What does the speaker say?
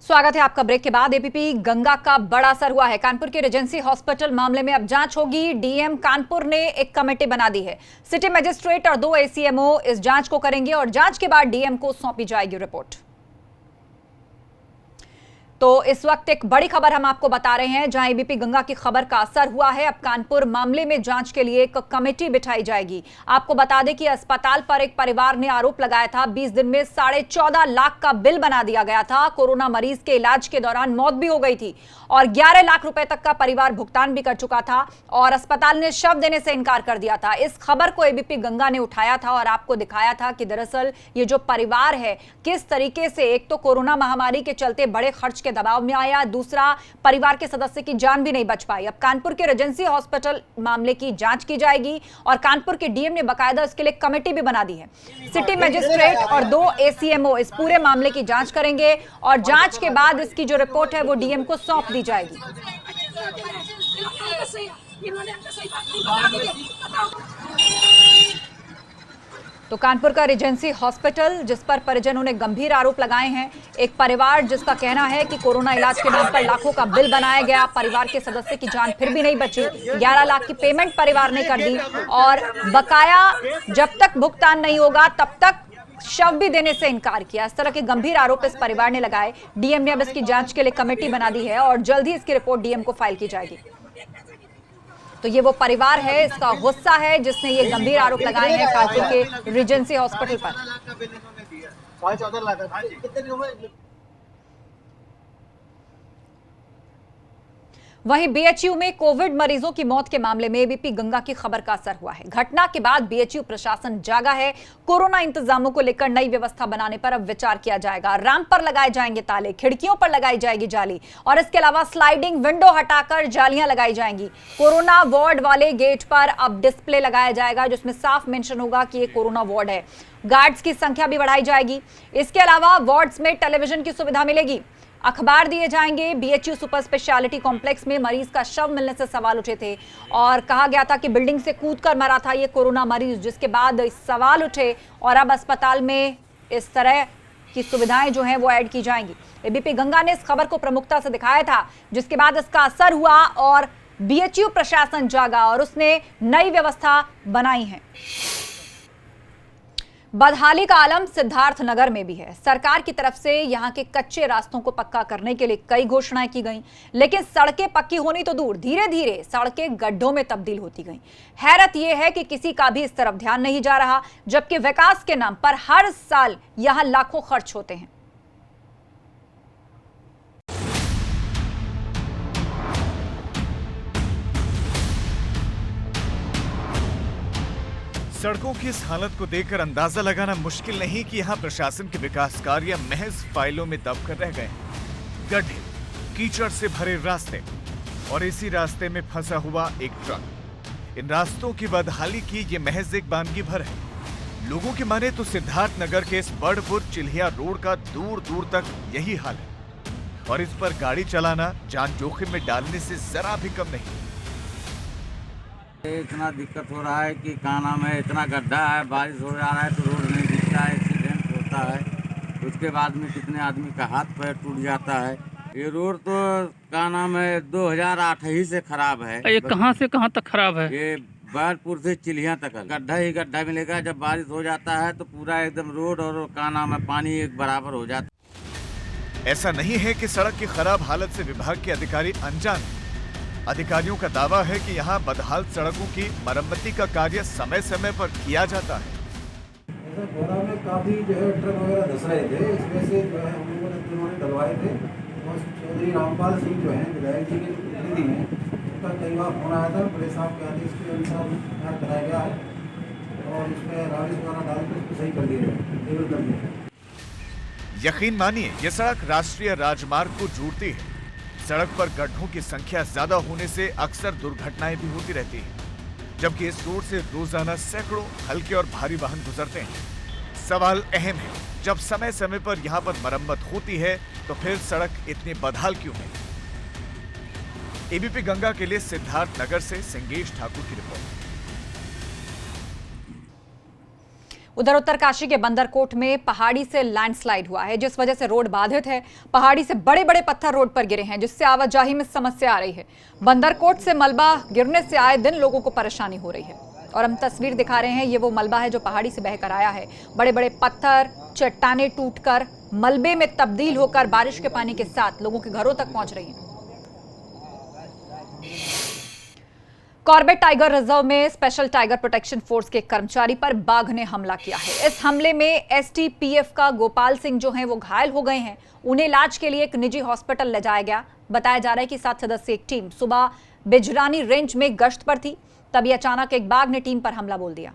स्वागत है आपका। ब्रेक के बाद एबीपी गंगा का बड़ा असर हुआ है। कानपुर के रीजेंसी हॉस्पिटल मामले में अब जांच होगी। डीएम कानपुर ने एक कमेटी बना दी है। सिटी मजिस्ट्रेट और 2 एसीएमओ इस जांच को करेंगे और जांच के बाद डीएम को सौंपी जाएगी रिपोर्ट। तो इस वक्त एक बड़ी खबर हम आपको बता रहे हैं, जहां एबीपी गंगा की खबर का असर हुआ है। अब कानपुर मामले में जांच के लिए एक कमेटी बिठाई जाएगी। आपको बता दें कि अस्पताल पर एक परिवार ने आरोप लगाया था 20 दिन में 14.5 लाख का बिल बना दिया गया था। कोरोना मरीज के इलाज के दौरान मौत भी हो गई थी और 11 लाख रुपए तक का परिवार भुगतान भी कर चुका था और अस्पताल ने शव देने से इनकार कर दिया था। इस खबर को एबीपी गंगा ने उठाया था और आपको दिखाया था कि दरअसल ये जो परिवार है किस तरीके से एक तो कोरोना महामारी के चलते बड़े खर्च के दबाव में आया, दूसरा परिवार के सदस्य की जान भी नहीं बच पाई। अब कानपुर के रीजेंसी हॉस्पिटल मामले की जांच की जाएगी और कानपुर के डीएम ने बकायदा इसके लिए कमेटी भी बना दी है। सिटी मजिस्ट्रेट और 2 एसीएमओ इस पूरे मामले की जांच करेंगे और जांच के बाद इसकी जो रिपोर्ट है वो डीएम को सौंप दी जाएगी। तो कानपुर का रीजेंसी हॉस्पिटल जिस पर परिजनों ने गंभीर आरोप लगाए हैं, एक परिवार जिसका कहना है कि कोरोना इलाज के नाम पर लाखों का बिल बनाया गया, परिवार के सदस्य की जान फिर भी नहीं बची, 11 लाख की पेमेंट परिवार ने कर दी और बकाया जब तक भुगतान नहीं होगा तब तक शव भी देने से इनकार किया। इस तरह के गंभीर आरोप इस परिवार ने लगाए। डीएम ने अब इसकी जांच के लिए कमेटी बना दी है और जल्द ही इसकी रिपोर्ट डीएम को फाइल की जाएगी। तो ये वो परिवार है, इसका गुस्सा है जिसने ये गंभीर आरोप लगाए हैं कानपुर के रीजेंसी हॉस्पिटल पर। वहीं बीएचयू में कोविड मरीजों की मौत के मामले में एबीपी गंगा की खबर का असर हुआ है। घटना के बाद बीएचयू प्रशासन जागा है। कोरोना इंतजामों को लेकर नई व्यवस्था बनाने पर अब विचार किया जाएगा। रैंप पर लगाए जाएंगे ताले, खिड़कियों पर लगाई जाएगी जाली और इसके अलावा स्लाइडिंग विंडो हटाकर जालियां लगाई जाएंगी। कोरोना वार्ड वाले गेट पर अब डिस्प्ले लगाया जाएगा जिसमें साफ मेंशन होगा कि ये कोरोना वार्ड है। गार्ड्स की संख्या भी बढ़ाई जाएगी। इसके अलावा वार्ड्स में टेलीविजन की सुविधा मिलेगी, अखबार दिए जाएंगे। बीएचयू सुपर स्पेशलिटी कॉम्प्लेक्स में मरीज का शव मिलने से सवाल उठे थे और कहा गया था कि बिल्डिंग से कूदकर मरा था ये कोरोना मरीज, जिसके बाद सवाल उठे और अब अस्पताल में इस तरह की सुविधाएं जो हैं वो ऐड की जाएंगी। एबीपी गंगा ने इस खबर को प्रमुखता से दिखाया था, जिसके बाद इसका असर हुआ और बीएचयू प्रशासन जागा और उसने नई व्यवस्था बनाई है। बदहाली का आलम सिद्धार्थनगर में भी है। सरकार की तरफ से यहां के कच्चे रास्तों को पक्का करने के लिए कई घोषणाएं की गईं, लेकिन सड़कें पक्की होनी तो दूर, धीरे धीरे सड़कें गड्ढों में तब्दील होती गईं। हैरत यह है कि किसी का भी इस तरफ ध्यान नहीं जा रहा, जबकि विकास के नाम पर हर साल यहां लाखों खर्च होते हैं। सड़कों की इस हालत को देखकर अंदाजा लगाना मुश्किल नहीं कि यहाँ प्रशासन के विकास कार्य महज फाइलों में दब कर रह गए। गड्ढे, कीचड़ से भरे रास्ते और इसी रास्ते में फंसा हुआ एक ट्रक। इन रास्तों की बदहाली की ये महज एक वानगी भर है। लोगों की माने तो सिद्धार्थनगर के इस बड़पुर चिल्हिया रोड का दूर दूर तक यही हाल है और इस पर गाड़ी चलाना जान जोखिम में डालने से जरा भी कम नहीं। इतना दिक्कत हो रहा है कि क्या नाम है, इतना गड्ढा है, बारिश हो जा रहा है तो रोड नहीं दिखता है, एक्सीडेंट होता है। उसके बाद में कितने आदमी का हाथ पैर टूट जाता है। ये रोड तो क्या नाम है 2008 ही से खराब है। ये कहाँ से कहाँ तक खराब है? ये बारपुर से चिल्हिया तक गड्ढा ही गड्ढा मिलेगा। जब बारिश हो जाता है तो पूरा एकदम रोड और क्या नाम है पानी एक बराबर हो जाता है। ऐसा नहीं है कि सड़क की खराब हालत से विभाग के अधिकारी अनजान हैं। अधिकारियों का दावा है कि यहाँ बदहाल सड़कों की मरम्मती का कार्य समय समय पर किया जाता है। ऐसा गोरा में काफी जो है ट्रक वगैरह धस रहे थे, इसमें से जो है हम लोगों ने जिन्होंने डलवाए थे और चौधरी रामपाल सिंह जो है विधायक जी के प्रतिनिधि हैं, उनका कई बार फोन आया था, बड़े साहब के आदेश के अनुसार यहाँ कराया गया है और इसमें राविश वगैरह डालकर उसको सही कर दिया है, लेवल कर दिया। यकीन मानिए ये सड़क राष्ट्रीय राजमार्ग को जोड़ती है। सड़क पर गड्ढों की संख्या ज्यादा होने से अक्सर दुर्घटनाएं भी होती रहती हैं, जबकि इस रोड से रोजाना सैकड़ों हल्के और भारी वाहन गुजरते हैं। सवाल अहम है, जब समय समय पर यहाँ पर मरम्मत होती है तो फिर सड़क इतनी बदहाल क्यों है? एबीपी गंगा के लिए सिद्धार्थनगर से संगेश ठाकुर की रिपोर्ट। उधर उत्तरकाशी के बंदरकोट में पहाड़ी से लैंडस्लाइड हुआ है, जिस वजह से रोड बाधित है। पहाड़ी से बड़े बड़े पत्थर रोड पर गिरे हैं, जिससे आवाजाही में समस्या आ रही है। बंदरकोट से मलबा गिरने से आए दिन लोगों को परेशानी हो रही है। और हम तस्वीर दिखा रहे हैं, ये वो मलबा है जो पहाड़ी से बहकर आया है। बड़े बड़े पत्थर, चट्टानें टूटकर मलबे में तब्दील होकर बारिश के पानी के साथ लोगों के घरों तक पहुंच रही हैं। कॉर्बेट टाइगर रिजर्व में स्पेशल टाइगर प्रोटेक्शन फोर्स के कर्मचारी पर बाघ ने हमला किया है। इस हमले में एसटीपीएफ का गोपाल सिंह जो हैं वो घायल हो गए हैं। उन्हें इलाज के लिए एक निजी हॉस्पिटल ले जाया गया। बताया जा रहा है कि 7 सदस्यीय एक टीम सुबह बिजरानी रेंज में गश्त पर थी, तभी अचानक एक बाघ ने टीम पर हमला बोल दिया।